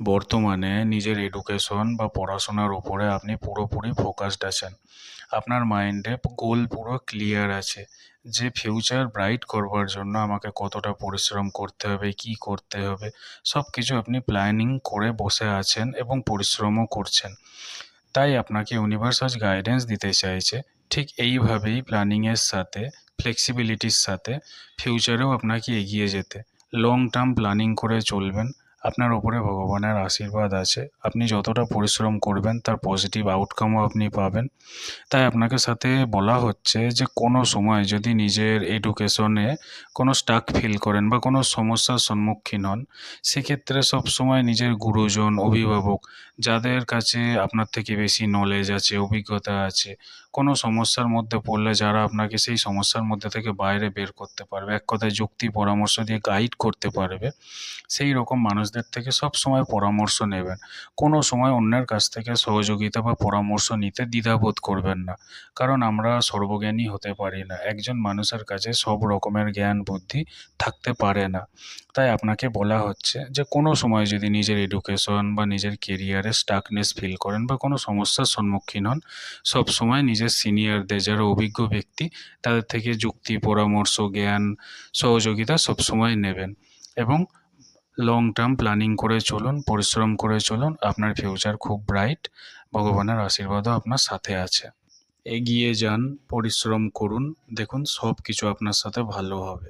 বর্তমানে নিজের এডুকেশন বা পড়াশোনার উপরে আপনি পুরোপুরি ফোকাসড আছেন। আপনার মাইন্ডে গোল পুরো ক্লিয়ার আছে যে ফিউচার ব্রাইট করবার জন্য আমাকে কতটা পরিশ্রম করতে হবে, কি করতে হবে, সব কিছু আপনি প্ল্যানিং করে বসে আছেন এবং পরিশ্রমও করছেন। তাই আপনাকে ইউনিভার্স আজ গাইডেন্স দিতে চাইছে ঠিক এইভাবেই প্ল্যানিংয়ের সাথে, ফ্লেক্সিবিলিটির সাথে ফিউচারেও আপনাকে এগিয়ে যেতে। লং টার্ম প্ল্যানিং করে চলবেন। আপনার ওপরে ভগবানের আশীর্বাদ আছে। আপনি যতটা পরিশ্রম করবেন তার পজিটিভ আউটকামও আপনি পাবেন। তাই আপনাকে সাথে বলা হচ্ছে যে কোনো সময় যদি নিজের এডুকেশনে কোনো স্টাক ফিল করেন বা কোনো সমস্যার সম্মুখীন হন, সেক্ষেত্রে সবসময় নিজের গুরুজন, অভিভাবক, যাদের কাছে আপনার থেকে বেশি নলেজ আছে, অভিজ্ঞতা আছে, কোনো সমস্যার মধ্যে পড়লে যারা আপনাকে সেই সমস্যার মধ্যে থেকে বাইরে বের করতে পারবে, এক কথায় যুক্তি পরামর্শ দিয়ে গাইড করতে পারবে, সেই রকম মানুষদের থেকে সবসময় পরামর্শ নেবেন। কোনো সময় অন্যের কাছ থেকে সহযোগিতা বা পরামর্শ নিতে দ্বিধাবোধ করবেন না, কারণ আমরা সর্বজ্ঞানী হতে পারি না। একজন মানুষের কাছে সব রকমের জ্ঞান বুদ্ধি থাকতে পারে না। তাই আপনাকে বলা হচ্ছে যে কোনো সময় যদি নিজের এডুকেশন বা নিজের কেরিয়ারে স্টাকনেস ফিল করেন বা কোনো সমস্যার সম্মুখীন হন, সব সময় নিজের সিনিয়রদের, যারা অভিজ্ঞ ব্যক্তি, তাদের থেকে যুক্তি, পরামর্শ, জ্ঞান, সহযোগিতা সবসময় নেবেন এবং লং টার্ম প্ল্যানিং করে চলুন, পরিশ্রম করে চলুন। আপনার ফিউচার খুব ব্রাইট। ভগবানের আশীর্বাদও আপনার সাথে আছে। এগিয়ে যান, পরিশ্রম করুন, দেখুন সব কিছু আপনার সাথে ভালো হবে।